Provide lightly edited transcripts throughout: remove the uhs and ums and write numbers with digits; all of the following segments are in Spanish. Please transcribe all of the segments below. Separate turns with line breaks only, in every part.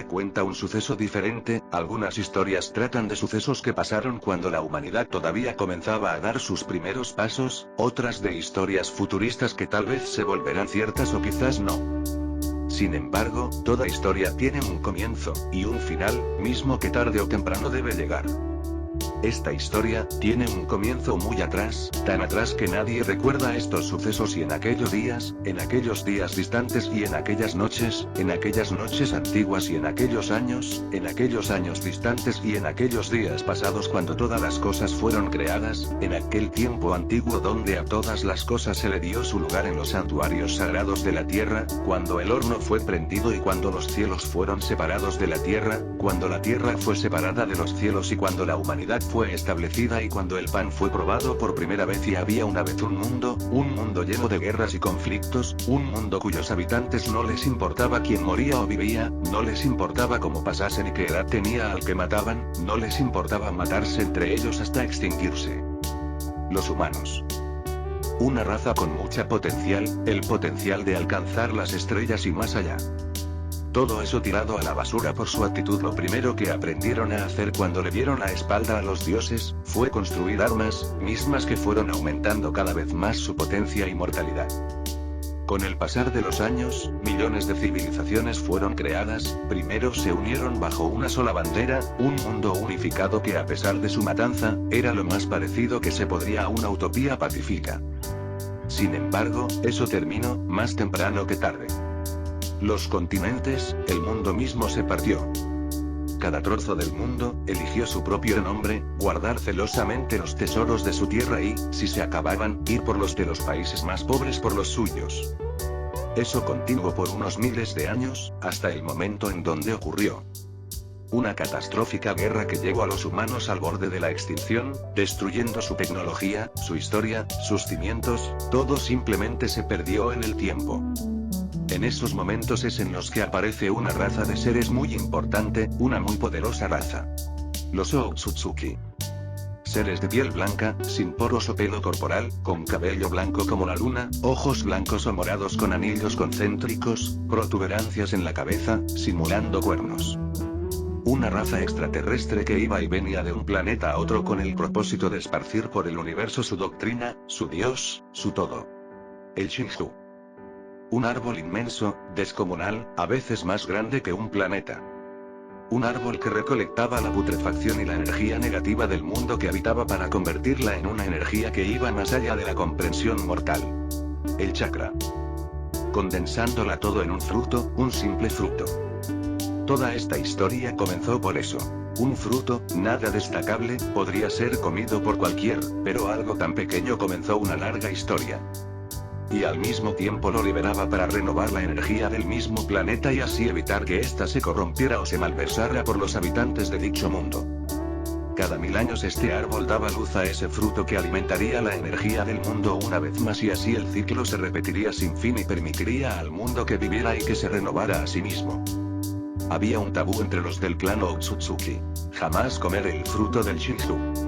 historia cuenta un suceso diferente, algunas historias tratan de sucesos que pasaron cuando la humanidad todavía comenzaba a dar sus primeros pasos, otras de historias futuristas que tal vez se volverán ciertas o quizás no. Sin embargo, toda historia tiene un comienzo, y un final, mismo que tarde o temprano debe llegar. Esta historia tiene un comienzo muy atrás, tan atrás que nadie recuerda estos sucesos y en aquellos días distantes y en aquellas noches antiguas y en aquellos años distantes y en aquellos días pasados cuando todas las cosas fueron creadas, en aquel tiempo antiguo donde a todas las cosas se le dio su lugar en los santuarios sagrados de la tierra, cuando el horno fue prendido y cuando los cielos fueron separados de la tierra, cuando la tierra fue separada de los cielos y cuando la humanidad fue establecida y cuando el pan fue probado por primera vez y había una vez un mundo lleno de guerras y conflictos, un mundo cuyos habitantes no les importaba quién moría o vivía, no les importaba cómo pasasen y qué edad tenía al que mataban, no les importaba matarse entre ellos hasta extinguirse. Los humanos. Una raza con mucha potencial, el potencial de alcanzar las estrellas y más allá. Todo eso tirado a la basura por su actitud. Lo primero que aprendieron a hacer cuando le dieron la espalda a los dioses, fue construir armas, mismas que fueron aumentando cada vez más su potencia y mortalidad. Con el pasar de los años, millones de civilizaciones fueron creadas, primero se unieron bajo una sola bandera, un mundo unificado que a pesar de su matanza, era lo más parecido que se podría a una utopía pacífica. Sin embargo, eso terminó, más temprano que tarde. Los continentes, el mundo mismo se partió. Cada trozo del mundo, eligió su propio nombre, guardar celosamente los tesoros de su tierra y, si se acababan, ir por los de los países más pobres por los suyos. Eso continuó por unos miles de años, hasta el momento en donde ocurrió una catastrófica guerra que llevó a los humanos al borde de la extinción, destruyendo su tecnología, su historia, sus cimientos, todo simplemente se perdió en el tiempo. En esos momentos es en los que aparece una raza de seres muy importante, una muy poderosa raza. Los Otsutsuki. Seres de piel blanca, sin poros o pelo corporal, con cabello blanco como la luna, ojos blancos o morados con anillos concéntricos, protuberancias en la cabeza, simulando cuernos. Una raza extraterrestre que iba y venía de un planeta a otro con el propósito de esparcir por el universo su doctrina, su dios, su todo. El Shinju. Un árbol inmenso, descomunal, a veces más grande que un planeta. Un árbol que recolectaba la putrefacción y la energía negativa del mundo que habitaba para convertirla en una energía que iba más allá de la comprensión mortal. El chakra. Condensándola todo en un fruto, un simple fruto. Toda esta historia comenzó por eso. Un fruto, nada destacable, podría ser comido por cualquier, pero algo tan pequeño comenzó una larga historia. Y al mismo tiempo lo liberaba para renovar la energía del mismo planeta y así evitar que ésta se corrompiera o se malversara por los habitantes de dicho mundo. Cada 1000 años este árbol daba luz a ese fruto que alimentaría la energía del mundo una vez más y así el ciclo se repetiría sin fin y permitiría al mundo que viviera y que se renovara a sí mismo. Había un tabú entre los del clan Otsutsuki. Jamás comer el fruto del Shinju.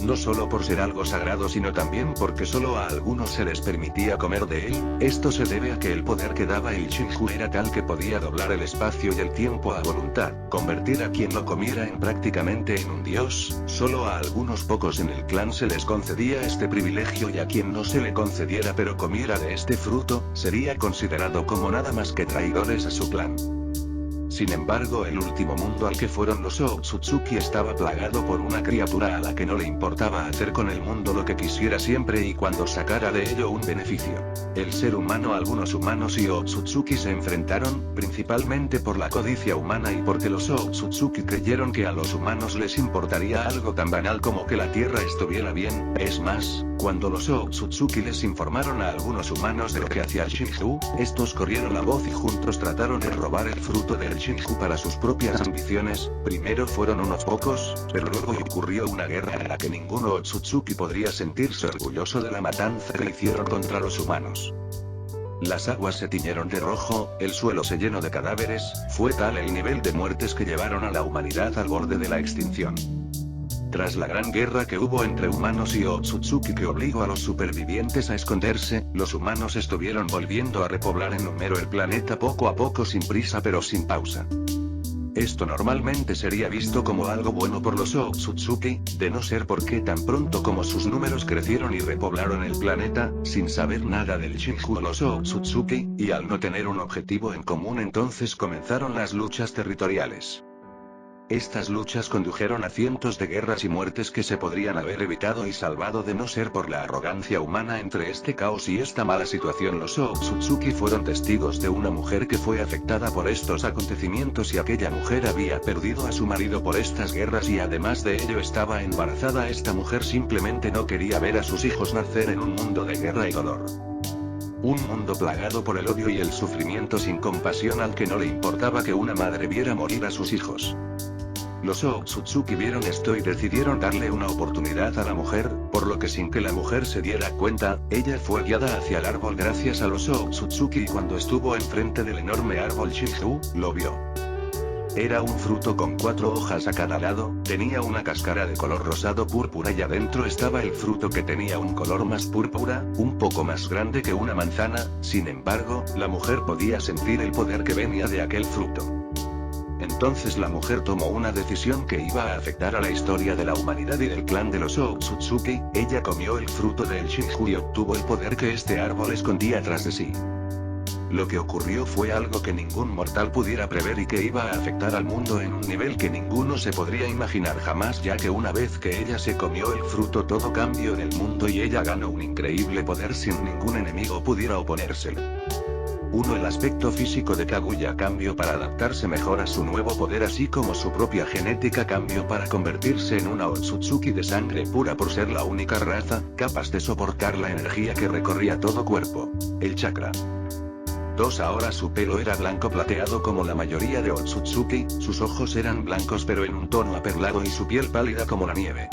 No solo por ser algo sagrado sino también porque solo a algunos se les permitía comer de él, esto se debe a que el poder que daba el Shinju era tal que podía doblar el espacio y el tiempo a voluntad, convertir a quien lo comiera en prácticamente en un dios, solo a algunos pocos en el clan se les concedía este privilegio y a quien no se le concediera pero comiera de este fruto, sería considerado como nada más que traidores a su clan. Sin embargo, el último mundo al que fueron los Otsutsuki estaba plagado por una criatura a la que no le importaba hacer con el mundo lo que quisiera siempre y cuando sacara de ello un beneficio. El ser humano. Algunos humanos y Otsutsuki se enfrentaron, principalmente por la codicia humana y porque los Otsutsuki creyeron que a los humanos les importaría algo tan banal como que la tierra estuviera bien. Es más, cuando los Otsutsuki les informaron a algunos humanos de lo que hacía el Shinju, estos corrieron la voz y juntos trataron de robar el fruto del Shinju para sus propias ambiciones. Primero fueron unos pocos, pero luego ocurrió una guerra en la que ninguno Otsutsuki podría sentirse orgulloso de la matanza que hicieron contra los humanos. Las aguas se tiñeron de rojo, el suelo se llenó de cadáveres, fue tal el nivel de muertes que llevaron a la humanidad al borde de la extinción. Tras la gran guerra que hubo entre humanos y Otsutsuki que obligó a los supervivientes a esconderse, los humanos estuvieron volviendo a repoblar en número el planeta poco a poco sin prisa pero sin pausa. Esto normalmente sería visto como algo bueno por los Otsutsuki, de no ser porque tan pronto como sus números crecieron y repoblaron el planeta, sin saber nada del Shinju los Otsutsuki, y al no tener un objetivo en común entonces comenzaron las luchas territoriales. Estas luchas condujeron a cientos de guerras y muertes que se podrían haber evitado y salvado de no ser por la arrogancia humana. Entre este caos y esta mala situación los Otsutsuki fueron testigos de una mujer que fue afectada por estos acontecimientos y aquella mujer había perdido a su marido por estas guerras y además de ello estaba embarazada. Esta mujer simplemente no quería ver a sus hijos nacer en un mundo de guerra y dolor. Un mundo plagado por el odio y el sufrimiento sin compasión al que no le importaba que una madre viera morir a sus hijos. Los Otsutsuki vieron esto y decidieron darle una oportunidad a la mujer, por lo que sin que la mujer se diera cuenta, ella fue guiada hacia el árbol gracias a los Otsutsuki y cuando estuvo enfrente del enorme árbol Shinju, lo vio. Era un fruto con 4 hojas a cada lado, tenía una cáscara de color rosado púrpura y adentro estaba el fruto que tenía un color más púrpura, un poco más grande que una manzana. Sin embargo, la mujer podía sentir el poder que venía de aquel fruto. Entonces la mujer tomó una decisión que iba a afectar a la historia de la humanidad y del clan de los Otsutsuki. Ella comió el fruto del Shinju y obtuvo el poder que este árbol escondía tras de sí. Lo que ocurrió fue algo que ningún mortal pudiera prever y que iba a afectar al mundo en un nivel que ninguno se podría imaginar jamás, ya que una vez que ella se comió el fruto todo cambió en el mundo y ella ganó un increíble poder sin ningún enemigo pudiera oponérselo. 1. El aspecto físico de Kaguya cambió para adaptarse mejor a su nuevo poder así como su propia genética cambió para convertirse en una Otsutsuki de sangre pura por ser la única raza capaz de soportar la energía que recorría todo cuerpo. El chakra. 2. Ahora su pelo era blanco plateado como la mayoría de Otsutsuki, sus ojos eran blancos pero en un tono aperlado y su piel pálida como la nieve.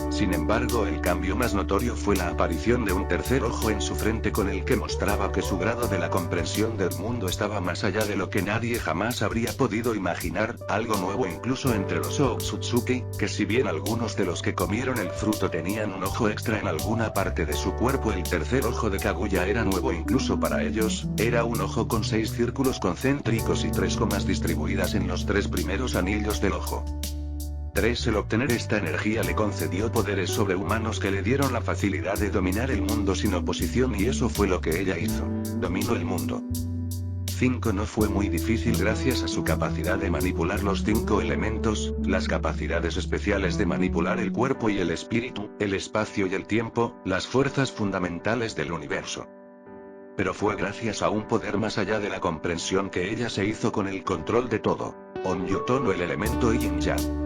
Sin embargo, el cambio más notorio fue la aparición de un tercer ojo en su frente con el que mostraba que su grado de la comprensión del mundo estaba más allá de lo que nadie jamás habría podido imaginar, algo nuevo incluso entre los Otsutsuki, que si bien algunos de los que comieron el fruto tenían un ojo extra en alguna parte de su cuerpo, el tercer ojo de Kaguya era nuevo incluso para ellos, era un ojo con 6 círculos concéntricos y 3 comas distribuidas en los 3 primeros anillos del ojo. 3. El obtener esta energía le concedió poderes sobrehumanos que le dieron la facilidad de dominar el mundo sin oposición y eso fue lo que ella hizo. Dominó el mundo. 5. No fue muy difícil gracias a su capacidad de manipular los 5 elementos, las capacidades especiales de manipular el cuerpo y el espíritu, el espacio y el tiempo, las fuerzas fundamentales del universo. Pero fue gracias a un poder más allá de la comprensión que ella se hizo con el control de todo. Onyotono el elemento Yin-Yang.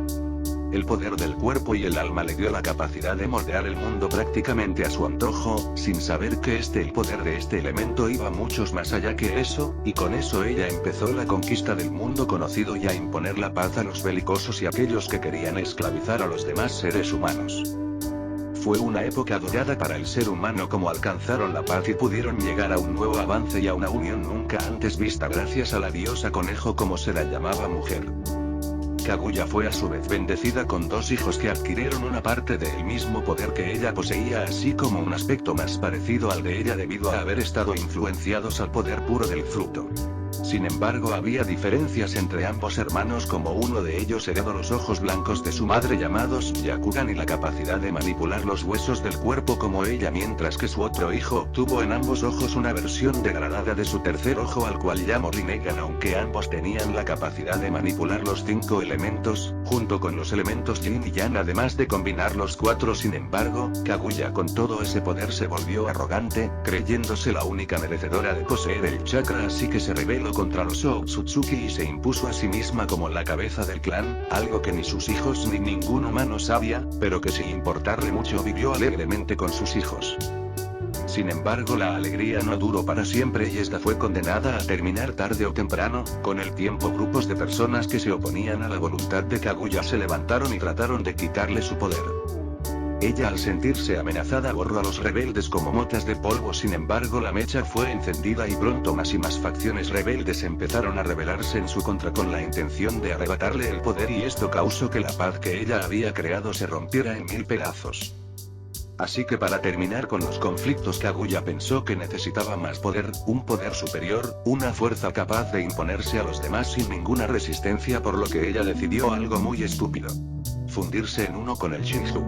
El poder del cuerpo y el alma le dio la capacidad de moldear el mundo prácticamente a su antojo, sin saber que el poder de este elemento iba muchos más allá que eso, y con eso ella empezó la conquista del mundo conocido y a imponer la paz a los belicosos y aquellos que querían esclavizar a los demás seres humanos. Fue una época dorada para el ser humano como alcanzaron la paz y pudieron llegar a un nuevo avance y a una unión nunca antes vista gracias a la diosa conejo como se la llamaba mujer. Kaguya fue a su vez bendecida con 2 hijos que adquirieron una parte del mismo poder que ella poseía así como un aspecto más parecido al de ella debido a haber estado influenciados al poder puro del fruto. Sin embargo había diferencias entre ambos hermanos como uno de ellos heredó los ojos blancos de su madre llamados Yakugan y la capacidad de manipular los huesos del cuerpo como ella mientras que su otro hijo obtuvo en ambos ojos una versión degradada de su tercer ojo al cual llamó Rinnegan aunque ambos tenían la capacidad de manipular los 5 elementos, junto con los elementos Yin y Yang además de combinar los 4 sin embargo, Kaguya con todo ese poder se volvió arrogante, creyéndose la única merecedora de poseer el chakra así que se rebeló contra los Otsutsuki y se impuso a sí misma como la cabeza del clan, algo que ni sus hijos ni ningún humano sabía, pero que sin importarle mucho vivió alegremente con sus hijos. Sin embargo la alegría no duró para siempre y esta fue condenada a terminar tarde o temprano, con el tiempo grupos de personas que se oponían a la voluntad de Kaguya se levantaron y trataron de quitarle su poder. Ella al sentirse amenazada borró a los rebeldes como motas de polvo sin embargo la mecha fue encendida y pronto más y más facciones rebeldes empezaron a rebelarse en su contra con la intención de arrebatarle el poder y esto causó que la paz que ella había creado se rompiera en 1000 pedazos. Así que para terminar con los conflictos, Kaguya pensó que necesitaba más poder, un poder superior, una fuerza capaz de imponerse a los demás sin ninguna resistencia, por lo que ella decidió algo muy estúpido: fundirse en uno con el Shinju.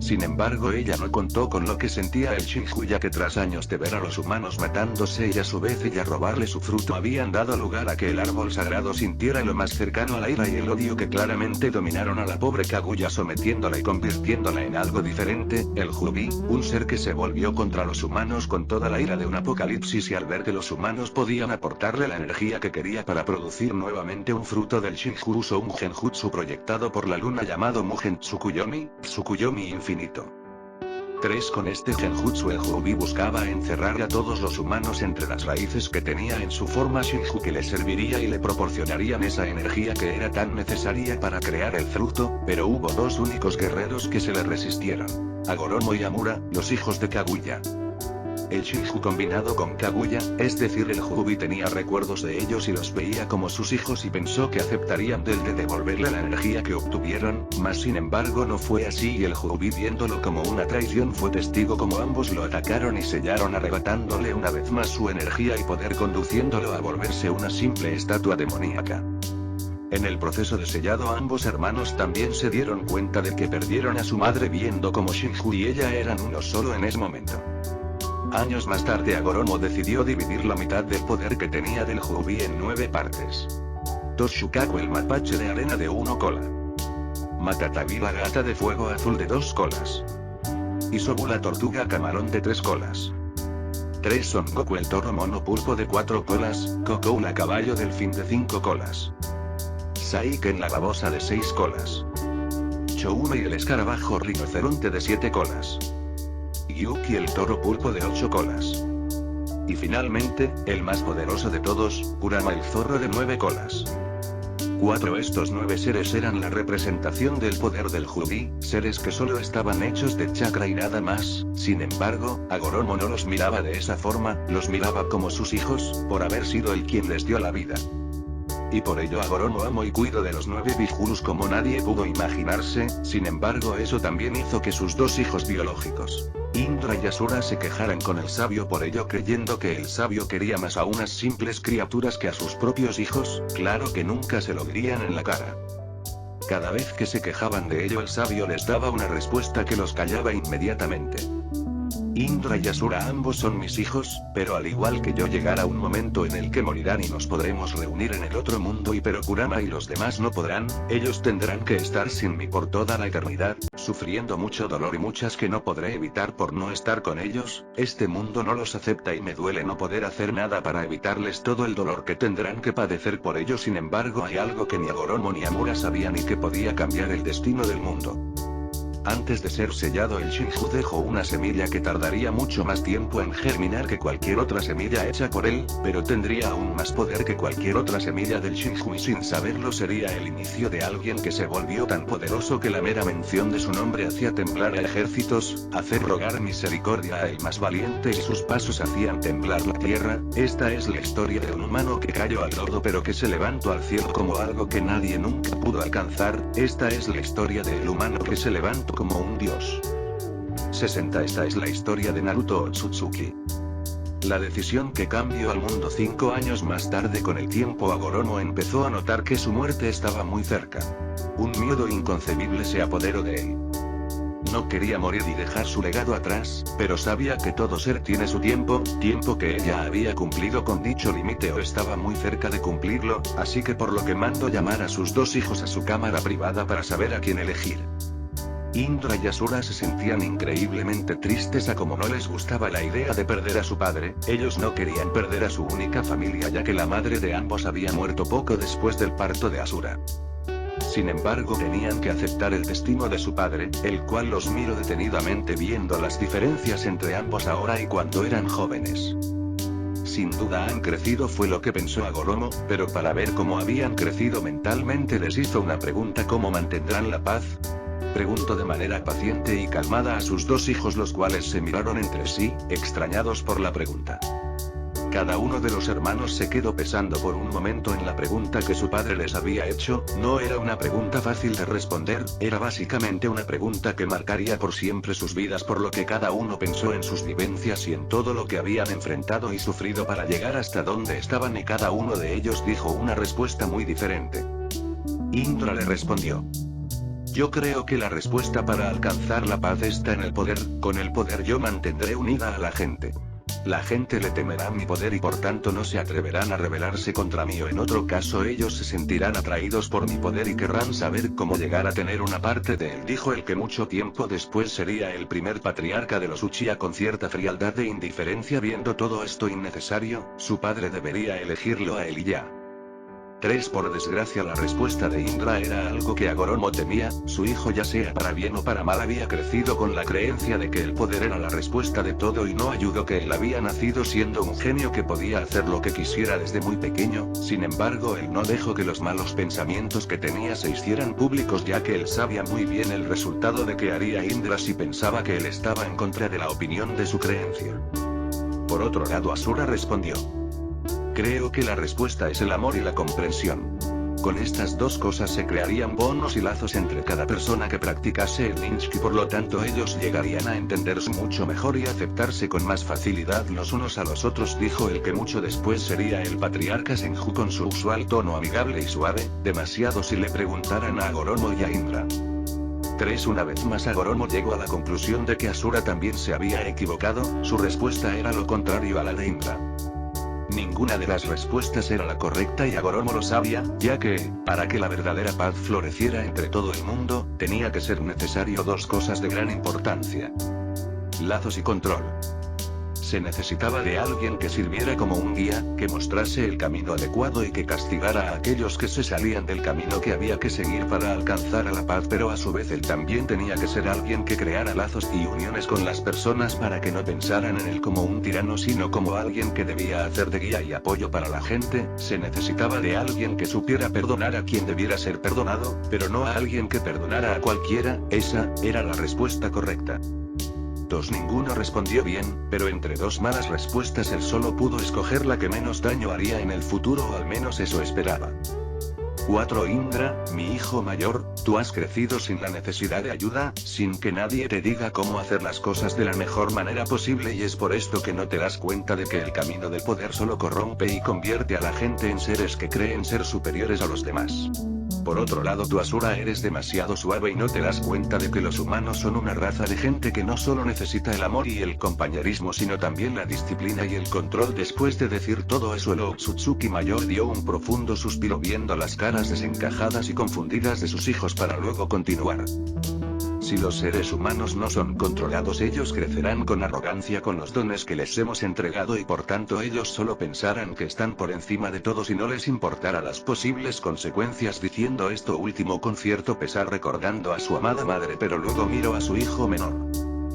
Sin embargo, ella no contó con lo que sentía el Shinju, ya que tras años de ver a los humanos matándose y a su vez ella robarle su fruto, habían dado lugar a que el árbol sagrado sintiera lo más cercano a la ira y el odio que claramente dominaron a la pobre Kaguya, sometiéndola y convirtiéndola en algo diferente, el Jubi, un ser que se volvió contra los humanos con toda la ira de un apocalipsis, y al ver que los humanos podían aportarle la energía que quería para producir nuevamente un fruto del Shinju, usó un genjutsu proyectado por la luna llamado Mugen Tsukuyomi, Tsukuyomi Infinito. 3. Con este genjutsu el Jubi buscaba encerrar a todos los humanos entre las raíces que tenía en su forma Shinju, que le serviría y le proporcionarían esa energía que era tan necesaria para crear el fruto, pero hubo dos únicos guerreros que se le resistieron: Hagoromo y Amura, los hijos de Kaguya. El Shinju combinado con Kaguya, es decir el Jubi, tenía recuerdos de ellos y los veía como sus hijos, y pensó que aceptarían de devolverle la energía que obtuvieron, mas sin embargo no fue así, y el Jubi, viéndolo como una traición, fue testigo como ambos lo atacaron y sellaron, arrebatándole una vez más su energía y poder, conduciéndolo a volverse una simple estatua demoníaca. En el proceso de sellado, ambos hermanos también se dieron cuenta de que perdieron a su madre, viendo como Shinju y ella eran uno solo en ese momento. Años más tarde, Hagoromo decidió dividir la mitad del poder que tenía del Jubi en 9 partes. Toshukaku, el mapache de arena de 1 cola. Matatabi, la gata de fuego azul de 2 colas. Isobu, la tortuga camarón de 3 colas. 3. Son Goku, el toro mono pulpo de 4 colas, Kokou, la caballo delfín de 5 colas. Saiken, la babosa de 6 colas. Choumei, el escarabajo rinoceronte de 7 colas. Yuki, el toro pulpo de 8 colas. Y finalmente, el más poderoso de todos, Kurama, el zorro de 9 colas. 4. Estos 9 seres eran la representación del poder del Jubi, seres que solo estaban hechos de chakra y nada más. Sin embargo, Hagoromo no los miraba de esa forma, los miraba como sus hijos, por haber sido él quien les dio la vida. Y por ello Hagoromo amo y cuido de los 9 Bijurus como nadie pudo imaginarse. Sin embargo, eso también hizo que sus 2 hijos biológicos, Indra y Asura, se quejaran con el sabio por ello, creyendo que el sabio quería más a unas simples criaturas que a sus propios hijos. Claro que nunca se lo dirían en la cara. Cada vez que se quejaban de ello, el sabio les daba una respuesta que los callaba inmediatamente. Indra y Asura ambos son mis hijos, pero al igual que yo llegará un momento en el que morirán y nos podremos reunir en el otro mundo, pero Kurama y los demás no podrán. Ellos tendrán que estar sin mí por toda la eternidad, sufriendo mucho dolor y muchas que no podré evitar por no estar con ellos. Este mundo no los acepta y me duele no poder hacer nada para evitarles todo el dolor que tendrán que padecer por ello. Sin embargo, hay algo que ni Hagoromo ni Amura sabían y que podía cambiar el destino del mundo. Antes de ser sellado, el Shinju dejó una semilla que tardaría mucho más tiempo en germinar que cualquier otra semilla hecha por él, pero tendría aún más poder que cualquier otra semilla del Shinju, y sin saberlo sería el inicio de alguien que se volvió tan poderoso que la mera mención de su nombre hacía temblar a ejércitos, hacer rogar misericordia a el más valiente, y sus pasos hacían temblar la tierra. Esta es la historia de un humano que cayó al lodo pero que se levantó al cielo como algo que nadie nunca pudo alcanzar. Esta es la historia del humano que se levantó como un dios. 60. Esta es la historia de Naruto Otsutsuki. La decisión que cambió al mundo. 5 años más tarde, con el tiempo, Hagoromo empezó a notar que su muerte estaba muy cerca. Un miedo inconcebible se apoderó de él. No quería morir y dejar su legado atrás, pero sabía que todo ser tiene su tiempo, tiempo que ella había cumplido con dicho límite o estaba muy cerca de cumplirlo, así que por lo que mandó llamar a sus 2 hijos a su cámara privada para saber a quién elegir. Indra y Asura se sentían increíblemente tristes a como no les gustaba la idea de perder a su padre. Ellos no querían perder a su única familia, ya que la madre de ambos había muerto poco después del parto de Asura. Sin embargo, tenían que aceptar el destino de su padre, el cual los miró detenidamente viendo las diferencias entre ambos ahora y cuando eran jóvenes. Sin duda han crecido, fue lo que pensó Hagoromo, pero para ver cómo habían crecido mentalmente les hizo una pregunta: ¿cómo mantendrán la paz? Preguntó de manera paciente y calmada a sus 2 hijos, los cuales se miraron entre sí, extrañados por la pregunta. Cada uno de los hermanos se quedó pensando por un momento en la pregunta que su padre les había hecho. No era una pregunta fácil de responder, era básicamente una pregunta que marcaría por siempre sus vidas, por lo que cada uno pensó en sus vivencias y en todo lo que habían enfrentado y sufrido para llegar hasta donde estaban, y cada uno de ellos dijo una respuesta muy diferente. Indra le respondió: yo creo que la respuesta para alcanzar la paz está en el poder. Con el poder yo mantendré unida a la gente. La gente le temerá a mi poder y por tanto no se atreverán a rebelarse contra mí, o en otro caso ellos se sentirán atraídos por mi poder y querrán saber cómo llegar a tener una parte de él, dijo el que mucho tiempo después sería el primer patriarca de los Uchiha con cierta frialdad e indiferencia. Viendo todo esto innecesario, su padre debería elegirlo a él y ya. 3. Por desgracia la respuesta de Indra era algo que Agoromo temía. Su hijo, ya sea para bien o para mal, había crecido con la creencia de que el poder era la respuesta de todo, y no ayudó que él había nacido siendo un genio que podía hacer lo que quisiera desde muy pequeño. Sin embargo, él no dejó que los malos pensamientos que tenía se hicieran públicos, ya que él sabía muy bien el resultado de que haría Indra si pensaba que él estaba en contra de la opinión de su creencia. Por otro lado, Asura respondió: creo que la respuesta es el amor y la comprensión. Con estas dos cosas se crearían bonos y lazos entre cada persona que practicase el ninja, y por lo tanto ellos llegarían a entenderse mucho mejor y aceptarse con más facilidad los unos a los otros, dijo el que mucho después sería el patriarca Senju con su usual tono amigable y suave, demasiado si le preguntaran a Agoromo y a Indra. 3. Una vez más Agoromo llegó a la conclusión de que Asura también se había equivocado. Su respuesta era lo contrario a la de Indra. Ninguna de las respuestas era la correcta y Agoromo lo sabía, ya que, para que la verdadera paz floreciera entre todo el mundo, tenía que ser necesario dos cosas de gran importancia: lazos y control. Se necesitaba de alguien que sirviera como un guía, que mostrase el camino adecuado y que castigara a aquellos que se salían del camino que había que seguir para alcanzar a la paz, pero a su vez él también tenía que ser alguien que creara lazos y uniones con las personas para que no pensaran en él como un tirano, sino como alguien que debía hacer de guía y apoyo para la gente. Se necesitaba de alguien que supiera perdonar a quien debiera ser perdonado, pero no a alguien que perdonara a cualquiera. Esa era la respuesta correcta. 2. Ninguno respondió bien, pero entre dos malas respuestas él solo pudo escoger la que menos daño haría en el futuro, o al menos eso esperaba. 4. Indra, mi hijo mayor, tú has crecido sin la necesidad de ayuda, sin que nadie te diga cómo hacer las cosas de la mejor manera posible, y es por esto que no te das cuenta de que el camino del poder solo corrompe y convierte a la gente en seres que creen ser superiores a los demás. Por otro lado, tú Asura eres demasiado suave y no te das cuenta de que los humanos son una raza de gente que no solo necesita el amor y el compañerismo, sino también la disciplina y el control. Después de decir todo eso, el Otsutsuki mayor dio un profundo suspiro viendo las caras desencajadas y confundidas de sus hijos para luego continuar. Si los seres humanos no son controlados, ellos crecerán con arrogancia con los dones que les hemos entregado, y por tanto ellos solo pensarán que están por encima de todos y no les importará las posibles consecuencias. Diciendo esto último con cierto pesar, recordando a su amada madre, pero luego miró a su hijo menor.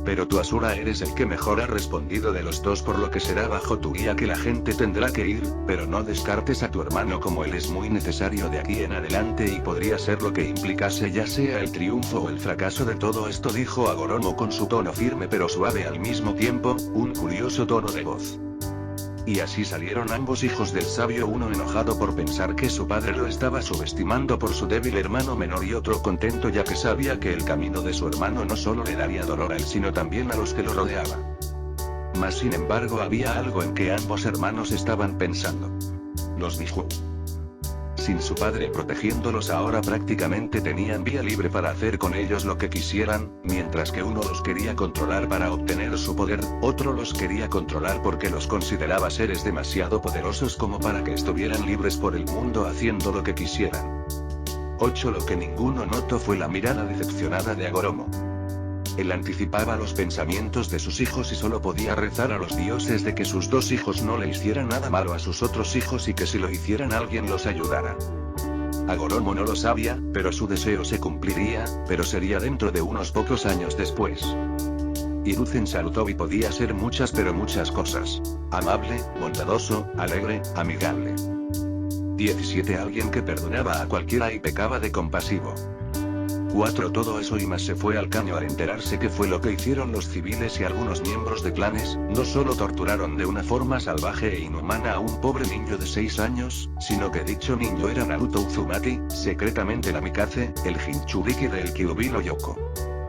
Pero tú Asura eres el que mejor ha respondido de los dos, por lo que será bajo tu guía que la gente tendrá que ir, pero no descartes a tu hermano, como él es muy necesario de aquí en adelante y podría ser lo que implicase ya sea el triunfo o el fracaso de todo esto, dijo Agoromo con su tono firme pero suave al mismo tiempo, un curioso tono de voz. Y así salieron ambos hijos del sabio, uno enojado por pensar que su padre lo estaba subestimando por su débil hermano menor, y otro contento ya que sabía que el camino de su hermano no solo le daría dolor a él sino también a los que lo rodeaban. Mas sin embargo había algo en que ambos hermanos estaban pensando. Los Biju, sin su padre protegiéndolos, ahora prácticamente tenían vía libre para hacer con ellos lo que quisieran. Mientras que uno los quería controlar para obtener su poder, otro los quería controlar porque los consideraba seres demasiado poderosos como para que estuvieran libres por el mundo haciendo lo que quisieran. 8. Lo que ninguno notó fue la mirada decepcionada de Agoromo. Él anticipaba los pensamientos de sus hijos y solo podía rezar a los dioses de que sus dos hijos no le hicieran nada malo a sus otros hijos, y que si lo hicieran alguien los ayudara. Agoromo no lo sabía, pero su deseo se cumpliría, pero sería dentro de unos pocos años después. Hiruzen Sarutobi podía ser muchas pero muchas cosas. Amable, bondadoso, alegre, amigable. 17. Alguien que perdonaba a cualquiera y pecaba de compasivo. 4. Todo eso y más se fue al caño al enterarse que fue lo que hicieron los civiles y algunos miembros de clanes. No solo torturaron de una forma salvaje e inhumana a un pobre niño de 6 años, sino que dicho niño era Naruto Uzumaki, secretamente Namikaze, el Jinchuriki del Kyuubi no Yoko.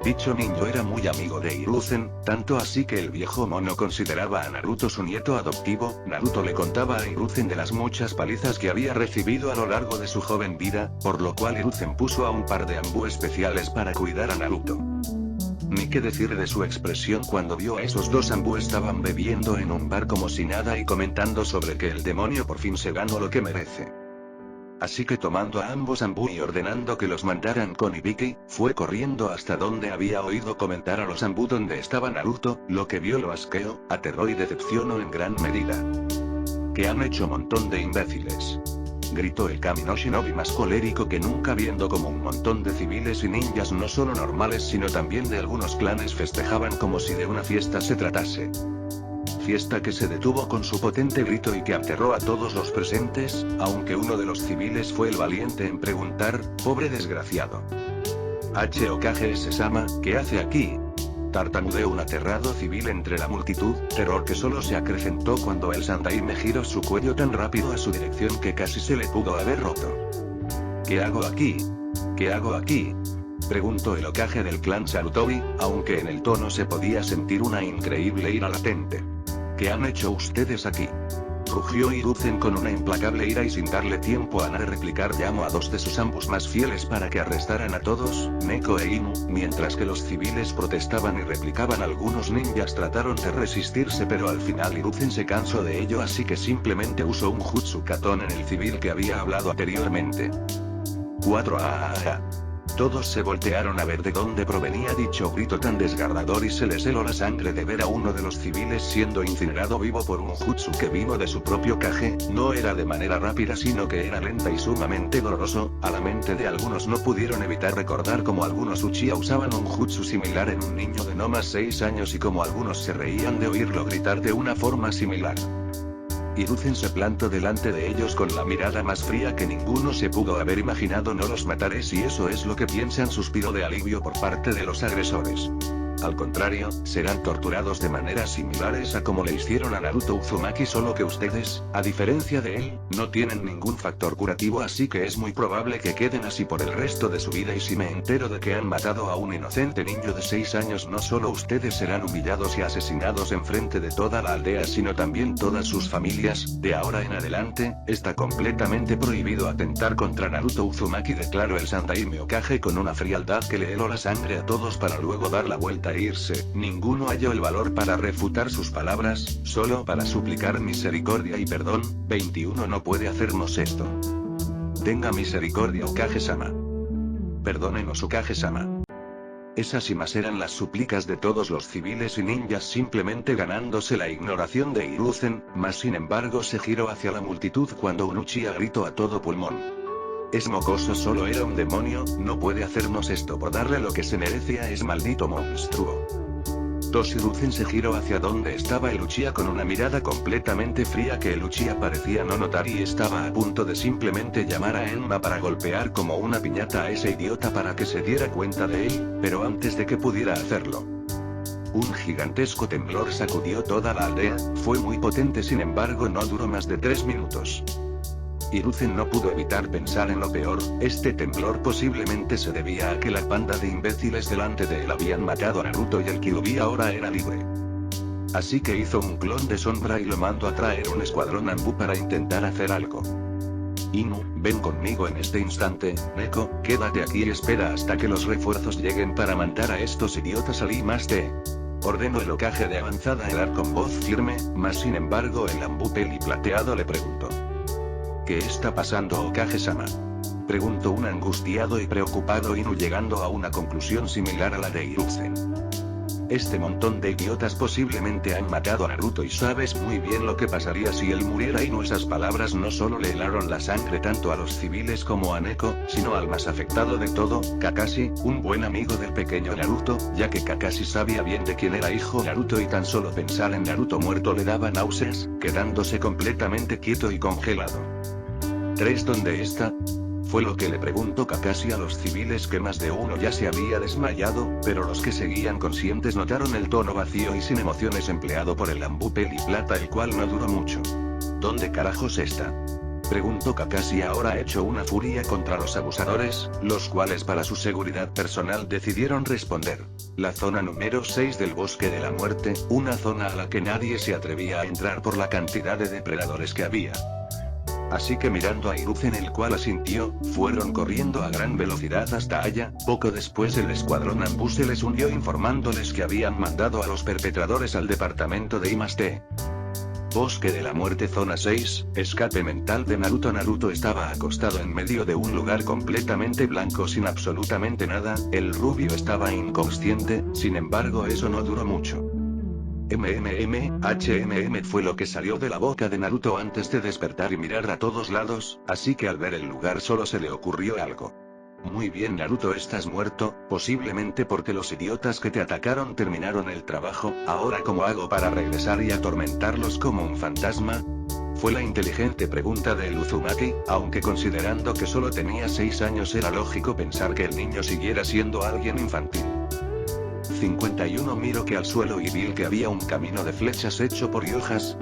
Dicho niño era muy amigo de Hiruzen, tanto así que el viejo mono consideraba a Naruto su nieto adoptivo. Naruto le contaba a Hiruzen de las muchas palizas que había recibido a lo largo de su joven vida, por lo cual Hiruzen puso a un par de Anbu especiales para cuidar a Naruto. Ni qué decir de su expresión cuando vio a esos dos Anbu estaban bebiendo en un bar como si nada y comentando sobre que el demonio por fin se ganó lo que merece. Así que tomando a ambos Anbu y ordenando que los mandaran con Ibiki, fue corriendo hasta donde había oído comentar a los Anbu donde estaba Naruto. Lo que vio lo asqueó, aterró y decepcionó en gran medida. ¿Qué han hecho montón de imbéciles?, gritó el Kami no Shinobi más colérico que nunca, viendo como un montón de civiles y ninjas no solo normales sino también de algunos clanes festejaban como si de una fiesta se tratase. Fiesta que se detuvo con su potente grito y que aterró a todos los presentes, aunque uno de los civiles fue el valiente en preguntar: pobre desgraciado. Hokage S-sama, ¿qué hace aquí?, tartamudeó un aterrado civil entre la multitud, terror que solo se acrecentó cuando el Sandaime giró su cuello tan rápido a su dirección que casi se le pudo haber roto. ¿Qué hago aquí? ¿Qué hago aquí?, preguntó el Hokage del clan Sarutobi, aunque en el tono se podía sentir una increíble ira latente. ¿Qué han hecho ustedes aquí?, rugió Hiruzen con una implacable ira y sin darle tiempo a nada replicar llamó a dos de sus Anbus más fieles para que arrestaran a todos, Neko e Inu. Mientras que los civiles protestaban y replicaban, algunos ninjas trataron de resistirse pero al final Hiruzen se cansó de ello, así que simplemente usó un Jutsu Katon en el civil que había hablado anteriormente. 4. Todos se voltearon a ver de dónde provenía dicho grito tan desgarrador y se les heló la sangre de ver a uno de los civiles siendo incinerado vivo por un jutsu que vino de su propio Kage. No era de manera rápida sino que era lenta y sumamente doloroso. A la mente de algunos no pudieron evitar recordar cómo algunos Uchiha usaban un jutsu similar en un niño de no más 6 años y cómo algunos se reían de oírlo gritar de una forma similar. Hiruzen se plantó delante de ellos con la mirada más fría que ninguno se pudo haber imaginado. No los mataré si eso es lo que piensan, suspiró de alivio por parte de los agresores. Al contrario, serán torturados de maneras similares a como le hicieron a Naruto Uzumaki, solo que ustedes, a diferencia de él, no tienen ningún factor curativo, así que es muy probable que queden así por el resto de su vida. Y si me entero de que han matado a un inocente niño de 6 años, no solo ustedes serán humillados y asesinados en frente de toda la aldea sino también todas sus familias. De ahora en adelante, está completamente prohibido atentar contra Naruto Uzumaki, declaró el Sandaime Hokage con una frialdad que le heló la sangre a todos para luego dar la vuelta e irse. Ninguno halló el valor para refutar sus palabras, solo para suplicar misericordia y perdón. 21. No puede hacernos esto. Tenga misericordia, Hokage-sama. Perdónenos, Hokage-sama. Esas y más eran las súplicas de todos los civiles y ninjas, simplemente ganándose la ignoración de Hiruzen, mas sin embargo se giró hacia la multitud cuando un Uchiha gritó a todo pulmón: es mocoso, solo era un demonio, no puede hacernos esto por darle lo que se merece a ese maldito monstruo. Hiruzen se giró hacia donde estaba el Uchiha con una mirada completamente fría que el Uchiha parecía no notar y estaba a punto de simplemente llamar a Enma para golpear como una piñata a ese idiota para que se diera cuenta de él, pero antes de que pudiera hacerlo, un gigantesco temblor sacudió toda la aldea. Fue muy potente, sin embargo no duró más de 3 minutos. Hiruzen no pudo evitar pensar en lo peor. Este temblor posiblemente se debía a que la banda de imbéciles delante de él habían matado a Naruto y el Kyuubi ahora era libre. Así que hizo un clon de sombra y lo mandó a traer un escuadrón Anbu para intentar hacer algo. Inu, ven conmigo en este instante. Neko, quédate aquí y espera hasta que los refuerzos lleguen para mandar a estos idiotas al I+D, ordenó el Hokage de avanzada Edad con voz firme, mas sin embargo el Anbu peli plateado le preguntó: ¿qué está pasando, Hokage-sama?, preguntó un angustiado y preocupado Inu, llegando a una conclusión similar a la de Hiruzen. Este montón de idiotas posiblemente han matado a Naruto y sabes muy bien lo que pasaría si él muriera. Inu, esas palabras no solo le helaron la sangre tanto a los civiles como a Neko, sino al más afectado de todo, Kakashi, un buen amigo del pequeño Naruto, ya que Kakashi sabía bien de quién era hijo Naruto y tan solo pensar en Naruto muerto le daba náuseas, quedándose completamente quieto y congelado. 3. ¿Dónde está? Fue lo que le preguntó Kakashi a los civiles, que más de uno ya se había desmayado, pero los que seguían conscientes notaron el tono vacío y sin emociones empleado por el Bambú Peliplata, el cual no duró mucho. ¿Dónde carajos está?, preguntó Kakashi, ahora hecho una furia contra los abusadores, los cuales para su seguridad personal decidieron responder. La zona número 6 del Bosque de la Muerte, una zona a la que nadie se atrevía a entrar por la cantidad de depredadores que había. Así que mirando a Hiruzen, el cual asintió, fueron corriendo a gran velocidad hasta allá. Poco después el escuadrón Bambú se les unió informándoles que habían mandado a los perpetradores al departamento de I+D. Bosque de la Muerte zona 6, escape mental de Naruto. Naruto estaba acostado en medio de un lugar completamente blanco sin absolutamente nada, el rubio estaba inconsciente, sin embargo eso no duró mucho. HMM fue lo que salió de la boca de Naruto antes de despertar y mirar a todos lados, así que al ver el lugar solo se le ocurrió algo. Muy bien Naruto, estás muerto, posiblemente porque los idiotas que te atacaron terminaron el trabajo. Ahora ¿cómo hago para regresar y atormentarlos como un fantasma? Fue la inteligente pregunta de Uzumaki, aunque considerando que solo tenía 6 años era lógico pensar que el niño siguiera siendo alguien infantil. 51 Miró que al suelo y vi que había un camino de flechas hecho por hojas.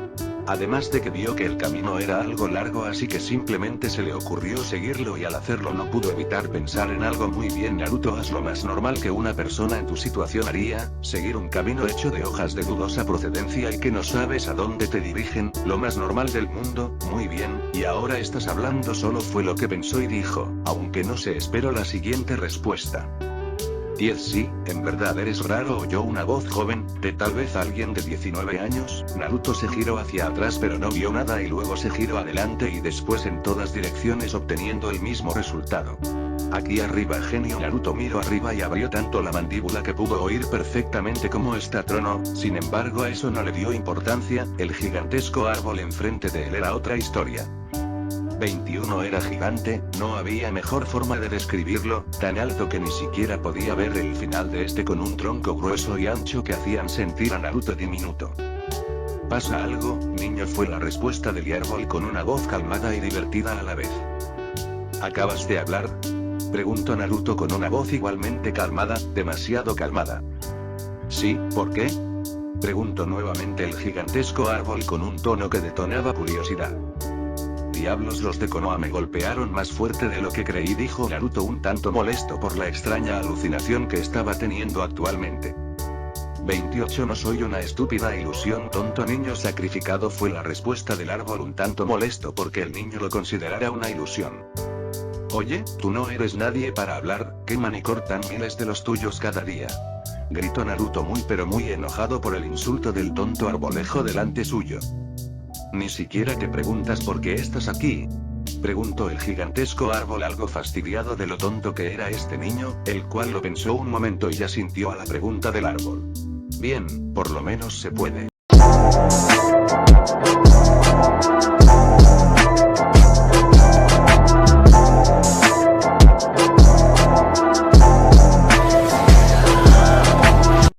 Además de que vio que el camino era algo largo, así que simplemente se le ocurrió seguirlo, y al hacerlo no pudo evitar pensar en algo. Muy bien Naruto, haz lo más normal que una persona en tu situación haría, seguir un camino hecho de hojas de dudosa procedencia y que no sabes a dónde te dirigen, lo más normal del mundo. Muy bien, y ahora estás hablando solo, fue lo que pensó y dijo, aunque no se esperó la siguiente respuesta. 10 Sí, en verdad eres raro, oyó una voz joven, de tal vez alguien de 19 años, Naruto se giró hacia atrás pero no vio nada y luego se giró adelante y después en todas direcciones obteniendo el mismo resultado. Aquí arriba genio. Naruto miró arriba y abrió tanto la mandíbula que pudo oír perfectamente cómo está Trono, sin embargo a eso no le dio importancia, el gigantesco árbol enfrente de él era otra historia. 21 Era gigante, no había mejor forma de describirlo, tan alto que ni siquiera podía ver el final de este, con un tronco grueso y ancho que hacían sentir a Naruto diminuto. ¿Pasa algo, niño?, fue la respuesta del árbol con una voz calmada y divertida a la vez. ¿Acabas de hablar?, preguntó Naruto con una voz igualmente calmada, demasiado calmada. Sí, ¿por qué?, preguntó nuevamente el gigantesco árbol con un tono que detonaba curiosidad. Diablos, los de Konoha me golpearon más fuerte de lo que creí, dijo Naruto un tanto molesto por la extraña alucinación que estaba teniendo actualmente. 28 No soy una estúpida ilusión, tonto niño sacrificado, fue la respuesta del árbol un tanto molesto porque el niño lo considerara una ilusión. Oye, tú no eres nadie para hablar, queman y cortan miles de los tuyos cada día, gritó Naruto muy pero muy enojado por el insulto del tonto arbolejo delante suyo. ¿Ni siquiera te preguntas por qué estás aquí?, preguntó el gigantesco árbol algo fastidiado de lo tonto que era este niño, el cual lo pensó un momento y asintió a la pregunta del árbol. Bien, por lo menos se puede.